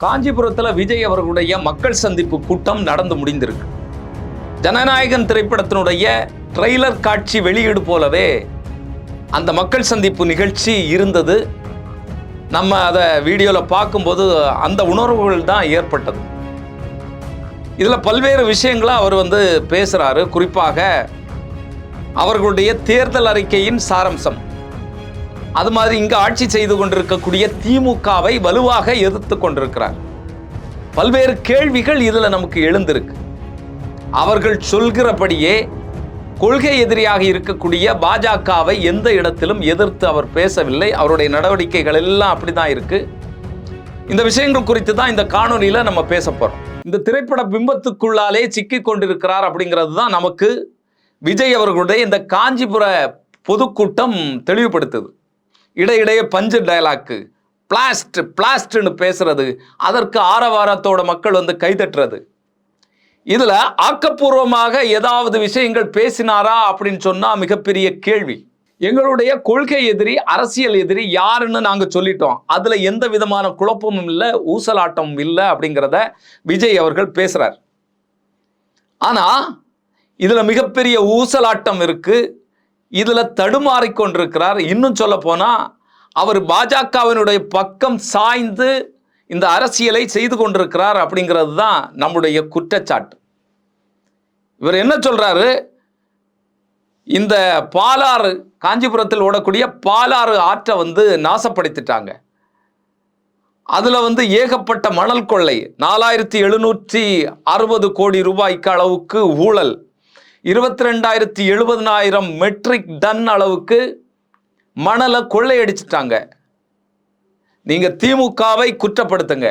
காஞ்சிபுரத்தில் விஜய் அவர்களுடைய மக்கள் சந்திப்பு கூட்டம் நடந்து முடிந்திருக்கு. ஜனநாயகன் திரைப்படத்தினுடைய ட்ரெய்லர் காட்சி வெளியீடு போலவே அந்த மக்கள் சந்திப்பு நிகழ்ச்சி இருந்தது. நம்ம அதை வீடியோவில் பார்க்கும்போது அந்த உணர்வுகள் தான் ஏற்பட்டது. இதில் பல்வேறு விஷயங்களை அவர் பேசுகிறாரு. குறிப்பாக அவர்களுடைய தேர்தல் அறிக்கையின் சாரம்சம், அது மாதிரி இங்கு ஆட்சி செய்து கொண்டிருக்கக்கூடிய திமுகவை வலுவாக எதிர்த்து கொண்டிருக்கிறார். பல்வேறு கேள்விகள் இதில் நமக்கு எழுந்திருக்கு. அவர்கள் சொல்கிறபடியே கொள்கை எதிரியாக இருக்கக்கூடிய பாஜகவை எந்த இடத்திலும் எதிர்த்து அவர் பேசவில்லை. அவருடைய நடவடிக்கைகள் எல்லாம் அப்படிதான் இருக்கு. இந்த விஷயங்கள் குறித்து தான் இந்த காணொலியில நம்ம பேச போறோம். இந்த திரைப்பட பிம்பத்துக்குள்ளாலே சிக்கி கொண்டிருக்கிறார் அப்படிங்கிறது தான் நமக்கு விஜய் அவர்களுடைய இந்த காஞ்சிபுர பொதுக்கூட்டம் தெளிவுபடுத்துது. இடையிடையே பஞ்சு டயலாக்கு, பிளாஸ்ட்னு பேசுறது, அதற்கு ஆரவாரத்தோட மக்கள் கைதட்டுறது. இதுல ஆக்கப்பூர்வமாக ஏதாவது விஷயங்கள் பேசினாரா அப்படின்னு சொன்னா மிகப்பெரிய கேள்வி. எங்களுடைய கொள்கை எதிரி, அரசியல் எதிரி யாருன்னு நாங்க சொல்லிட்டோம், அதுல எந்த விதமான குழப்பமும் இல்லை, ஊசலாட்டமும் இல்லை அப்படிங்கிறத விஜய் அவர்கள் பேசுறார். ஆனா இதுல மிகப்பெரிய ஊசலாட்டம் இருக்கு. இதுல தடுமாறிக்கொண்டிருக்கிறார். இன்னும் சொல்ல போனா அவர் பாஜகவினுடைய பக்கம் சாய்ந்து இந்த அரசியலை செய்து கொண்டிருக்கிறார் அப்படிங்கிறது தான் நம்முடைய குற்றச்சாட்டு. இவர் என்ன சொல்றாரு, இந்த பாலாறு, காஞ்சிபுரத்தில் ஓடக்கூடிய பாலாறு ஆற்றை நாசப்படுத்திட்டாங்க. அதுல ஏகப்பட்ட மணல் கொள்ளை, 4760 கோடி ரூபாய்க்கு அளவுக்கு ஊழல், 22,70,000 மெட்ரிக் டன் அளவுக்கு மணலை கொள்ளையடிச்சிட்டாங்க. நீங்க திமுகவை குற்றப்படுத்துங்க,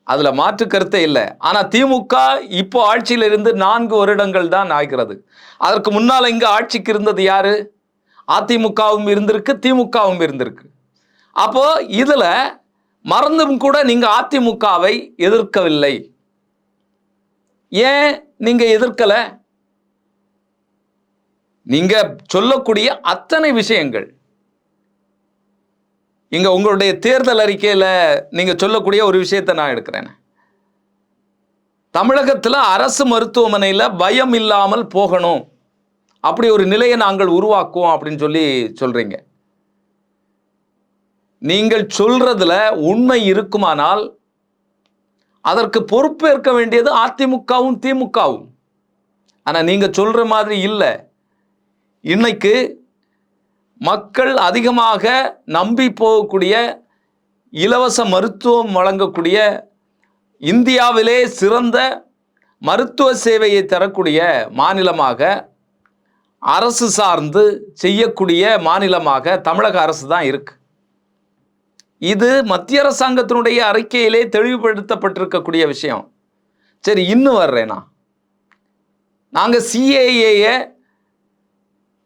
அதுல மாற்று கருத்தே இல்லை. ஆனா திமுக இப்போ ஆட்சியில் இருந்து 4 வருடங்கள் தான் ஆகிறது. அதற்கு முன்னால் இங்க ஆட்சிக்கு இருந்தது யாரு? அதிமுகவும் இருந்திருக்கு, திமுகவும் இருந்திருக்கு. அப்போ இதுல மறந்தும் கூட நீங்க அதிமுகவை எதிர்க்கவில்லை. ஏன் நீங்க எதிர்க்கல? நீங்க சொல்லக்கூடிய அத்தனை விஷயங்கள் இங்க உங்களுடைய தேர்தல் அறிக்கையில நீங்க சொல்லக்கூடிய ஒரு விஷயத்தை நான் எடுக்கிறேன். தமிழகத்தில் அரசு மருத்துவமனையில் பயம் இல்லாமல் போகணும், அப்படி ஒரு நிலையை நாங்கள் உருவாக்குவோம் அப்படின்னு சொல்றீங்க. நீங்கள் சொல்றதுல உண்மை இருக்குமானால் அதற்கு பொறுப்பேற்க வேண்டியது அதிமுகவும் திமுகவும். ஆனா நீங்க சொல்ற மாதிரி இல்லை. இன்னைக்கு மக்கள் அதிகமாக நம்பி போகக்கூடிய, இலவச மருத்துவம் வழங்கக்கூடிய, இந்தியாவிலே சிறந்த மருத்துவ சேவையை தரக்கூடிய மாநிலமாக, அரசு சார்ந்து செய்யக்கூடிய மாநிலமாக தமிழக அரசு தான் இருக்கு. இது மத்திய அரசாங்கத்தினுடைய அறிக்கையிலே தெளிவுபடுத்தப்பட்டிருக்கக்கூடிய விஷயம். சரி, இன்னும் வர்றேனா, நாங்கள் சிஏஏ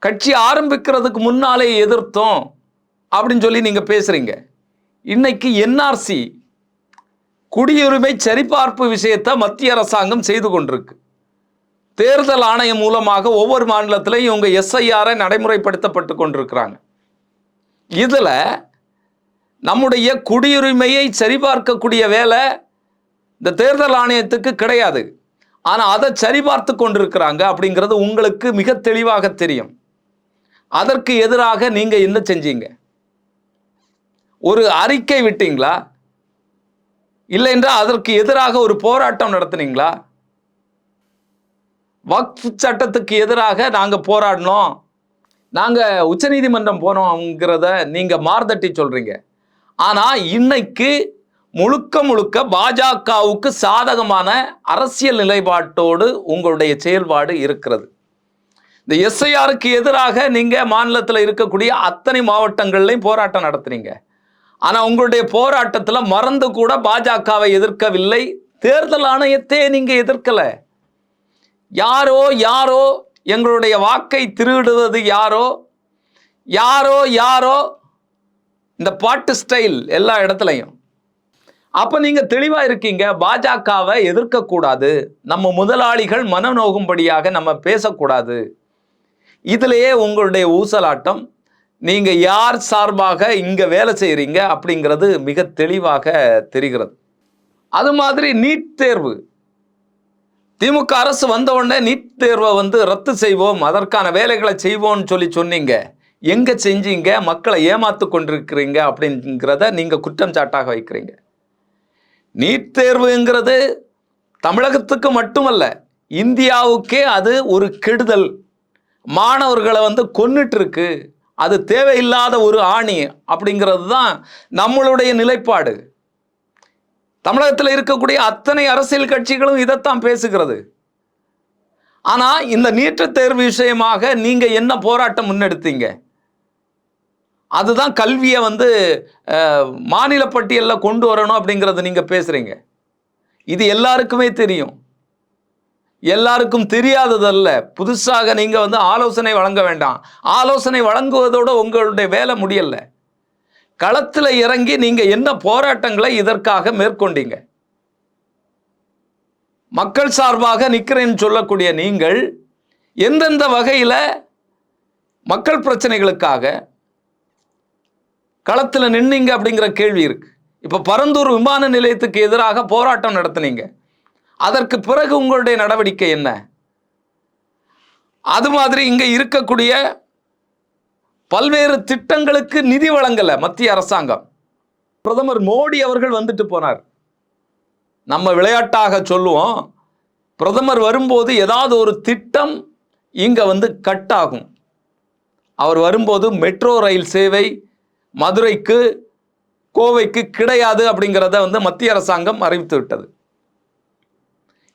கட்சி ஆரம்பிக்கிறதுக்கு முன்னாலே எதிர்த்தோம் அப்படின்னு நீங்க பேசுறீங்க. இன்னைக்கு என்ஆர்சி, குடியுரிமை சரிபார்ப்பு விஷயத்தை மத்திய அரசாங்கம் செய்து கொண்டிருக்கு. தேர்தல் ஆணையம் மூலமாக ஒவ்வொரு மாநிலத்திலையும் இவங்க எஸ்ஐஆரை நடைமுறைப்படுத்தப்பட்டு கொண்டிருக்கிறாங்க. இதுல நம்முடைய குடியுரிமையை சரிபார்க்கக்கூடிய வேலை இந்த தேர்தல் ஆணையத்துக்கு கிடையாது. ஆனா அதை சரிபார்த்து கொண்டிருக்கிறாங்க அப்படிங்கிறது உங்களுக்கு மிக தெளிவாக தெரியும். அதற்கு எதிராக நீங்க என்ன செஞ்சீங்க? ஒரு அறிக்கை விட்டீங்களா? இல்லை என்றால் அதற்கு எதிராக ஒரு போராட்டம் நடத்தினீங்களா? வக்ஃப் சட்டத்துக்கு எதிராக நாங்க போராடினோம், நாங்க உச்சநீதிமன்றம் போனோம்ங்கிறத நீங்க மார்தட்டி சொல்றீங்க. ஆனா இன்னைக்கு முழுக்க முழுக்க பாஜகவுக்கு சாதகமான அரசியல் நிலைப்பாட்டோடு உங்களுடைய செயல்பாடு இருக்கிறது. இந்த எஸ்ஐஆருக்கு எதிராக நீங்க மாநிலத்தில் இருக்கக்கூடிய அத்தனை மாவட்டங்கள்லையும் போராட்டம் நடத்துறீங்க. ஆனா உங்களுடைய போராட்டத்தில் மறந்து கூட பாஜகவை எதிர்க்கவில்லை, தேர்தல் ஆணையத்தை நீங்க எதிர்க்கல. யாரோ யாரோ எங்களுடைய வாக்கை திருடுவது யாரோ யாரோ யாரோ, இந்த பாட்டு ஸ்டைல் எல்லா இடத்துலையும். அப்ப நீங்க தெளிவா இருக்கீங்க, பாஜகவை எதிர்க்க கூடாது, நம்ம முதலாளிகள் மனநோகும்படியாக நம்ம பேசக்கூடாது. இதுலயே உங்களுடைய ஊசலாட்டம், நீங்க யார் சார்பாக இங்க வேலை செய்றீங்க அப்படிங்கிறது மிக தெளிவாக தெரிகிறது. அது மாதிரி நீட் தேர்வு, திமுக அரசு வந்த உடனே நீட் தேர்வை ரத்து செய்வோம், அதற்கான வேலைகளை செய்வோம்னு சொன்னீங்க. எங்க செஞ்சீங்க? மக்களை ஏமாத்து கொண்டிருக்கிறீங்க அப்படிங்கிறத நீங்க குற்றம் சாட்டாக வைக்கிறீங்க. நீட் தேர்வுங்கிறது தமிழகத்துக்கு மட்டுமல்ல, இந்தியாவுக்கே அது ஒரு கெடுதல். மாணவர்களை கொன்னுட்டு இருக்கு. அது தேவையில்லாத ஒரு ஆணி அப்படிங்கிறது தான் நம்மளுடைய நிலைப்பாடு. தமிழகத்தில் இருக்கக்கூடிய அத்தனை அரசியல் கட்சிகளும் இதைத்தான் பேசுகிறது. ஆனா இந்த நீட் தேர்வு விஷயமாக நீங்க என்ன போராட்டம் முன்னெடுத்தீங்க? அதுதான் கல்வியை மாநில பட்டியலில் கொண்டு வரணும் அப்படிங்கிறது நீங்க பேசுறீங்க. இது எல்லாருக்குமே தெரியும். எல்லாருக்கும் தெரியாததல்ல. புதுசாக நீங்க ஆலோசனை வழங்க வேண்டாம். ஆலோசனை வழங்குவதோட உங்களுடைய வேலை முடியல. களத்தில் இறங்கி நீங்க என்ன போராட்டங்களை இதற்காக மேற்கொண்டீங்க? மக்கள் சார்பாக நிற்கிறேன்னு சொல்லக்கூடிய நீங்கள் எந்தெந்த வகையில் மக்கள் பிரச்சனைகளுக்காக களத்தில் நின்னீங்க அப்படிங்கிற கேள்வி இருக்கு. இப்ப பரந்தூர் விமான நிலையத்துக்கு எதிராக போராட்டம் நடத்தினீங்க. அதற்கு பிறகு உங்களுடைய நடவடிக்கை என்ன? அது மாதிரி இங்க இருக்கக்கூடிய பல்வேறு திட்டங்களுக்கு நிதி வழங்கல மத்திய அரசாங்கம். பிரதமர் மோடி அவர்கள் வந்துட்டு போனார். நம்ம விளையாட்டாக சொல்லுவோம், பிரதமர் வரும்போது ஏதாவது ஒரு திட்டம் இங்க கட் ஆகும். அவர் வரும்போது மெட்ரோ ரயில் சேவை மதுரைக்கு கோவைக்கு கிடையாது அப்படிங்கிறத மத்திய அரசாங்கம் அறிவித்து விட்டது.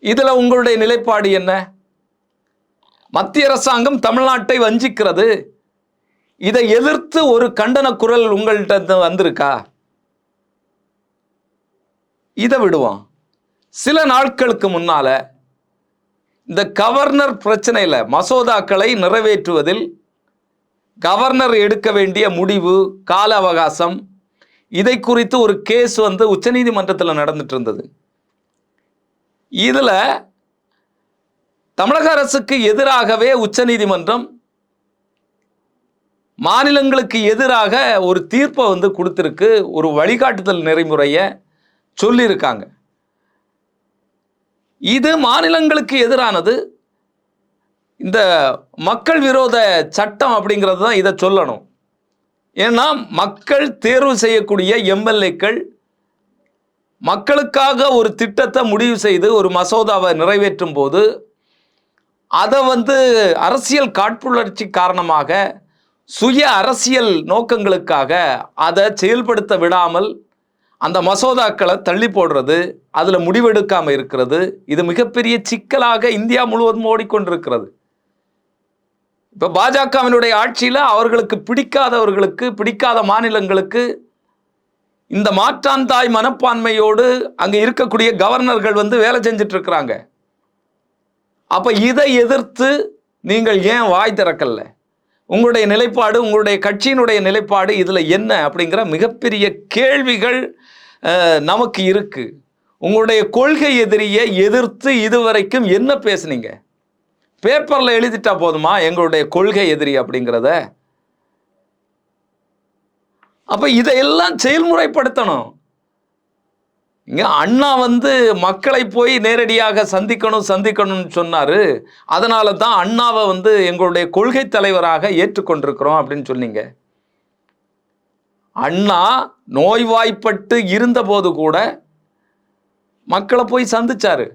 இதுல உங்களுடைய நிலைப்பாடு என்ன? மத்திய அரசாங்கம் தமிழ்நாட்டை வஞ்சிக்கிறது. இதை எதிர்த்து ஒரு கண்டன குரல் உங்கள்கிட்ட வந்திருக்கா? இதை விடுவோம். சில நாட்களுக்கு முன்னால இந்த கவர்னர் பிரச்சனையில மசோதாக்களை நிறைவேற்றுவதில் கவர்னர் எடுக்க வேண்டிய முடிவு, கால அவகாசம், இதை குறித்து ஒரு கேஸ் உச்சநீதிமன்றத்தில் நடந்துட்டு இருந்தது. இதுல தமிழக அரசுக்கு எதிராகவே உச்சநீதிமன்றம் மாநிலங்களுக்கு எதிராக ஒரு தீர்ப்பை கொடுத்திருக்கு. ஒரு வழிகாட்டுதல் நெறிமுறையை சொல்லியிருக்காங்க. இது மாநிலங்களுக்கு எதிரானது. இந்த மக்கள் விரோத சட்டம் அப்படிங்கிறது தான் இதை சொல்லணும். ஏன்னா மக்கள் தேர்வு செய்யக்கூடிய எம்எல்ஏக்கள் மக்களுக்காக ஒரு திட்டத்தை முடிவு செய்து ஒரு மசோதாவை நிறைவேற்றும் போது அதை அரசியல் காழ்ப்புணர்ச்சி காரணமாக சுய அரசியல் நோக்கங்களுக்காக அதை செயல்படுத்த விடாமல் அந்த மசோதாக்களை தள்ளி போடுறது, அதில் முடிவெடுக்காமல் இருக்கிறது, இது மிகப்பெரிய சிக்கலாக இந்தியா முழுவதும் ஓடிக்கொண்டிருக்கிறது. இப்போ பாஜகவினுடைய ஆட்சியில் அவர்களுக்கு பிடிக்காதவர்களுக்கு, பிடிக்காத மாநிலங்களுக்கு இந்த மாற்றாந்தாய் மனப்பான்மையோடு அங்கே இருக்கக்கூடிய கவர்னர்கள் வேலை செஞ்சுட்டு இருக்கிறாங்க. அப்போ இதை எதிர்த்து நீங்கள் ஏன் வாய் திறக்கல? உங்களுடைய நிலைப்பாடு, உங்களுடைய கட்சியினுடைய நிலைப்பாடு இதில் என்ன அப்படிங்கிற மிகப்பெரிய கேள்விகள் நமக்கு இருக்கு. உங்களுடைய கொள்கை எதிரியை எதிர்த்து இதுவரைக்கும் என்ன பேசுனீங்க? பேப்பரில் எழுதிட்டா போதுமா எங்களுடைய கொள்கை எதிரி அப்படிங்கிறத? அப்ப இதையெல்லாம் செயல்முறைப்படுத்தணும். இங்க அண்ணா மக்களை போய் நேரடியாக சந்திக்கணும்னு சொன்னாரு. அதனால தான் அண்ணாவை எங்களுடைய கொள்கை தலைவராக ஏற்றுக்கொண்டிருக்கிறோம் அப்படின்னு சொன்னீங்க. அண்ணா நோய்வாய்ப்பட்டு இருந்தபோது கூட மக்களை போய் சந்திச்சாரு.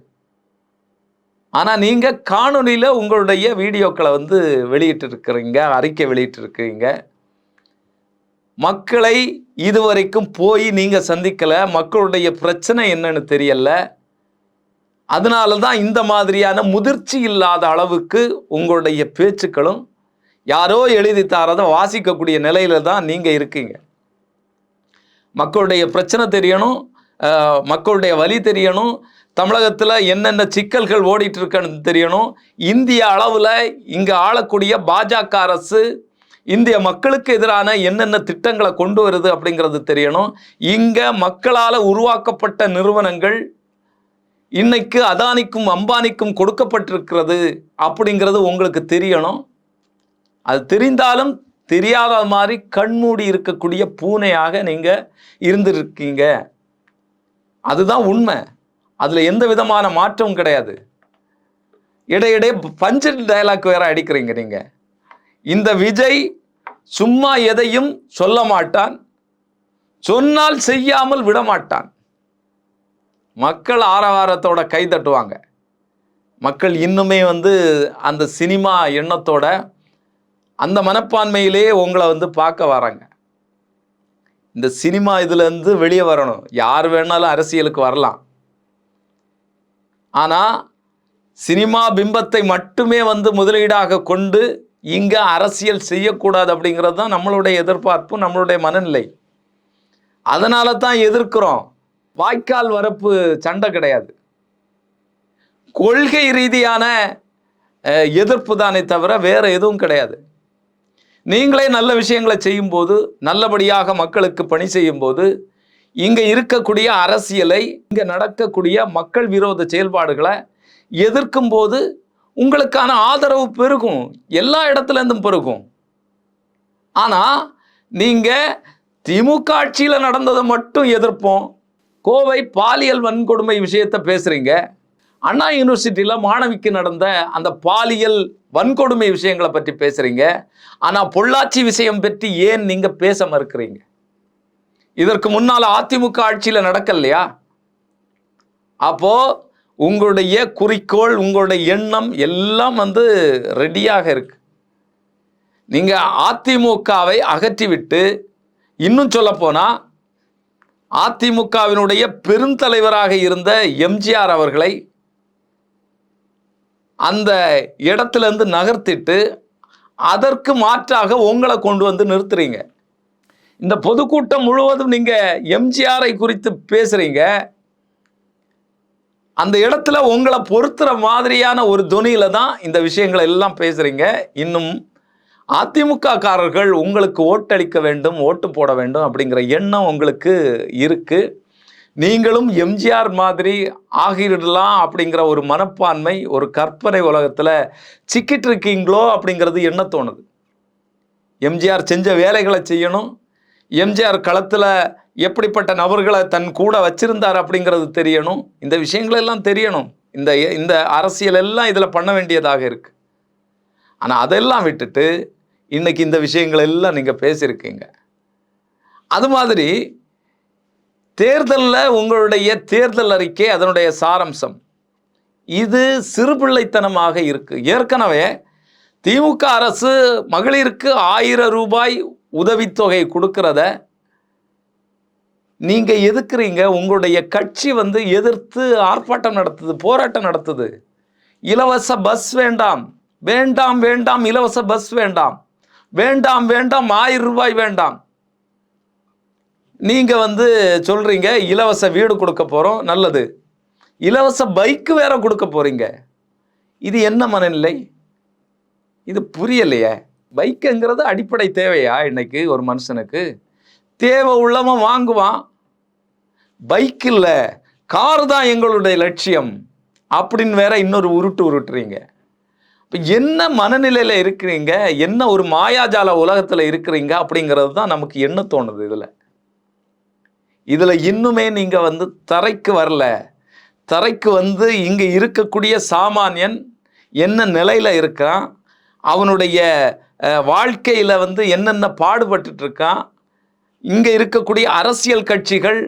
ஆனா நீங்க காணொலியில உங்களுடைய வீடியோக்களை வெளியிட்டு இருக்கிறீங்க, அறிக்கை வெளியிட்டு இருக்கீங்க. மக்களை இதுவரைக்கும் போய் நீங்க சந்திக்கல. மக்களுடைய பிரச்சனை என்னன்னு தெரியல. அதனால தான் இந்த மாதிரியான முதிர்ச்சி இல்லாத அளவுக்கு உங்களுடைய பேச்சுக்களும் யாரோ எழுதி தாரதை வாசிக்கக்கூடிய நிலையில தான் நீங்க இருக்கீங்க. மக்களுடைய பிரச்சனை தெரியணும், மக்களுடைய வலி தெரியணும், தமிழகத்தில் என்னென்ன சிக்கல்கள் ஓடிட்டு இருக்குன்னு தெரியணும். இந்திய அளவில் இங்கே ஆளக்கூடிய பாஜக அரசு இந்திய மக்களுக்கு எதிரான என்னென்ன திட்டங்களை கொண்டு வருது அப்படிங்கிறது தெரியணும். இங்கே மக்களால் உருவாக்கப்பட்ட நிறுவனங்கள் இன்னைக்கு அதானிக்கும் அம்பானிக்கும் கொடுக்கப்பட்டிருக்கிறது அப்படிங்கிறது உங்களுக்கு தெரியணும். அது தெரிந்தாலும் தெரியாத மாதிரி கண்மூடி இருக்கக்கூடிய பூனையாக நீங்கள் இருந்திருக்கீங்க. அதுதான் உண்மை. அதில் எந்த விதமான மாற்றமும் கிடையாது. இடையிடையே பஞ்சு டயலாக் வேற அடிக்கிறீங்க நீங்க. இந்த விஜய் சும்மா எதையும் சொல்ல மாட்டான், சொன்னால் செய்யாமல் விட மாட்டான். மக்கள் ஆரவாரத்தோட கை தட்டுவாங்க. மக்கள் இன்னுமே அந்த சினிமா எண்ணத்தோட அந்த மனப்பான்மையிலே உங்களை பார்க்க வராங்க. இந்த சினிமா இதுலேருந்து வெளியே வரணும். யார் வேணாலும் அரசியலுக்கு வரலாம். ஆனால் சினிமா பிம்பத்தை மட்டுமே முதலீடாக கொண்டு இங்கே அரசியல் செய்யக்கூடாது அப்படிங்கிறது தான் நம்மளுடைய எதிர்பார்ப்பு, நம்மளுடைய மனநிலை. அதனால தான் எதிர்க்கிறோம். வாய்க்கால் வரப்பு சண்டை கிடையாது, கொள்கை ரீதியான எதிர்ப்பு தானே தவிர வேற எதுவும் கிடையாது. நீங்களே நல்ல விஷயங்களை செய்யும்போது, நல்லபடியாக மக்களுக்கு பணி செய்யும்போது, இங்கே இருக்கக்கூடிய அரசியலை, இங்கே நடக்கக்கூடிய மக்கள் விரோத செயல்பாடுகளை எதிர்க்கும் போது உங்களுக்கான ஆதரவு பெருகும், எல்லா இடத்துலேருந்தும் பெருகும். ஆனால் நீங்கள் திமுக ஆட்சியில் நடந்ததை மட்டும் எதிர்ப்போம், கோவை பாலியல் வன்கொடுமை விஷயத்தை பேசுகிறீங்க, அண்ணா யூனிவர்சிட்டியில் மாணவிக்கு நடந்த அந்த பாலியல் வன்கொடுமை விஷயங்களை பற்றி பேசுகிறீங்க, ஆனால் பொள்ளாச்சி விஷயம் பற்றி ஏன் நீங்கள் பேச மறுக்கிறீங்க? இதற்கு முன்னால் அதிமுக ஆட்சியில் நடக்கலையா? அப்போது உங்களுடைய குறிக்கோள், உங்களுடைய எண்ணம் எல்லாம் ரெடியாக இருக்கு. நீங்கள் அதிமுகவை அகற்றிவிட்டு, இன்னும் சொல்லப்போனால் அதிமுகவினுடைய பெருந்தலைவராக இருந்த எம்ஜிஆர் அவர்களை அந்த இடத்திலிருந்து நகர்த்திட்டு அதற்கு மாற்றாக உங்களை கொண்டு நிறுத்துறீங்க. இந்த பொதுக்கூட்டம் முழுவதும் நீங்கள் எம்ஜிஆரை குறித்து பேசுகிறீங்க. அந்த இடத்துல உங்களை பொறுத்துற மாதிரியான ஒரு துணியில தான் இந்த விஷயங்களை எல்லாம் பேசுறீங்க. இன்னும் அதிமுக காரர்கள் உங்களுக்கு ஓட்டளிக்க வேண்டும், ஓட்டு போட வேண்டும் அப்படிங்கிற எண்ணம் உங்களுக்கு இருக்கு. நீங்களும் எம்ஜிஆர் மாதிரி ஆகிடலாம் அப்படிங்கிற ஒரு மனப்பான்மை, ஒரு கற்பனை உலகத்தில் சிக்கிட்டு இருக்கீங்களோ அப்படிங்கிறது என்ன தோணுது. எம்ஜிஆர் செஞ்ச வேலைகளை செய்யணும், எம்ஜிஆர் களத்தில் எப்படிப்பட்ட நபர்களை தன் கூட வச்சிருந்தார் அப்படிங்கிறது தெரியணும், இந்த விஷயங்கள் எல்லாம் தெரியணும். இந்த அரசியல் எல்லாம் இதில் பண்ண வேண்டியதாக இருக்கு. ஆனால் அதெல்லாம் விட்டுட்டு இன்னைக்கு இந்த விஷயங்கள் எல்லாம் நீங்கள் பேசியிருக்கீங்க. அது மாதிரி தேர்தலில் உங்களுடைய தேர்தல் அறிக்கை, அதனுடைய சாரம்சம் இது சிறுபிள்ளைத்தனமாக இருக்கு. ஏற்கனவே திமுக அரசு மகளிருக்கு 1000 ரூபாய் உதவித்தொகை கொடுக்கிறத நீங்க எதுக்குறீங்க? உங்களுடைய கட்சி எதிர்த்து ஆர்ப்பாட்டம் நடத்துது, போராட்டம் நடத்துது. இலவச பஸ் வேண்டாம், வேண்டாம் வேண்டாம், இலவச பஸ் வேண்டாம், வேண்டாம் வேண்டாம், 1000 ரூபாய் வேண்டாம். நீங்க சொல்றீங்க இலவச வீடு கொடுக்க போறோம், நல்லது. இலவச பைக்கு வேற கொடுக்க போறீங்க. இது என்ன மனநிலை? இது புரியலையே. பைக்குங்கிறது அடிப்படை தேவையா? இன்னைக்கு ஒரு மனுஷனுக்கு தேவை உள்ளவன் வாங்குவான். பைக் இல்லை, கார் தான் எங்களுடைய லட்சியம் அப்படின்னு வேற இன்னொரு உருட்டுறீங்க. இப்போ என்ன மனநிலையில் இருக்கிறீங்க, என்ன ஒரு மாயாஜால உலகத்தில் இருக்கிறீங்க அப்படிங்கிறது தான் நமக்கு என்ன தோணுது. இதில் இன்னுமே நீங்கள் தரைக்கு வரல. தரைக்கு இங்கே இருக்கக்கூடிய சாமானியன் என்ன நிலையில் இருக்கான், அவனுடைய வாழ்க்கையில் என்னென்ன பாடுபட்டு இருக்கான், இங்கே இருக்கக்கூடிய அரசியல் கட்சிகள்,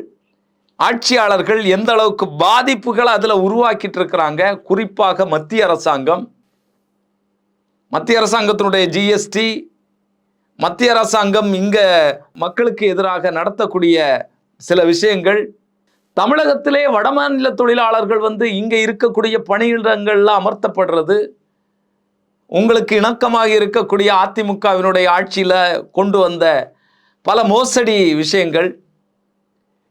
ஆட்சியாளர்கள் எந்த அளவுக்கு பாதிப்புகளை அதில் உருவாக்கிட்டு இருக்கிறாங்க. குறிப்பாக மத்திய அரசாங்கத்தினுடைய ஜிஎஸ்டி, மத்திய அரசாங்கம் இங்கே மக்களுக்கு எதிராக நடத்தக்கூடிய சில விஷயங்கள், தமிழகத்திலே வடமாநில தொழிலாளர்கள் இங்கே இருக்கக்கூடிய பணியிடங்கள்ல அமர்த்தப்படுறது, உங்களுக்கு இணக்கமாக இருக்கக்கூடிய அதிமுகவினுடைய ஆட்சியில் கொண்டு வந்த பல மோசடி விஷயங்கள்,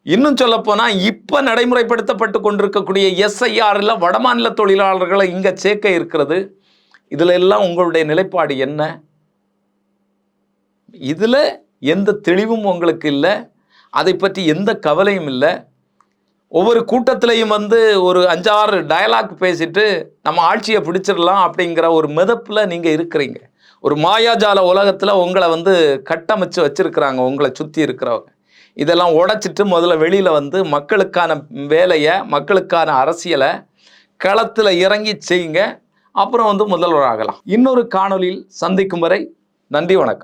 இன்னும் சொல்லப்போனால் இப்போ நடைமுறைப்படுத்தப்பட்டு கொண்டிருக்கக்கூடிய எஸ்ஐஆர்ல வடமாநில தொழிலாளர்களை இங்கே சேர்க்க இருக்கிறது. இதில் எல்லாம் உங்களுடைய நிலைப்பாடு என்ன? இதில் எந்த தெளிவும் உங்களுக்கு இல்லை, அதை பற்றி எந்த கவலையும் இல்லை. ஒவ்வொரு கூட்டத்திலையும் ஒரு 5-6 டயலாக் பேசிட்டு நம்ம ஆட்சியை பிடிச்சிடலாம் அப்படிங்கிற ஒரு மிதப்பில் நீங்கள் இருக்கிறீங்க. ஒரு மாயாஜால உலகத்தில் உங்களை கட்டமைச்சு வச்சிருக்கிறாங்க உங்களை சுற்றி இருக்கிறவங்க. இதெல்லாம் உடைச்சிட்டு முதல்ல வெளியில் வந்து மக்களுக்கான வேலையை, மக்களுக்கான அரசியலை களத்தில் இறங்கி செய்யுங்க. அப்புறம் வந்து முதல்வர் ஆகலாம். இன்னொரு காணொலியில் சந்திக்கும் வரை நன்றி, வணக்கம்.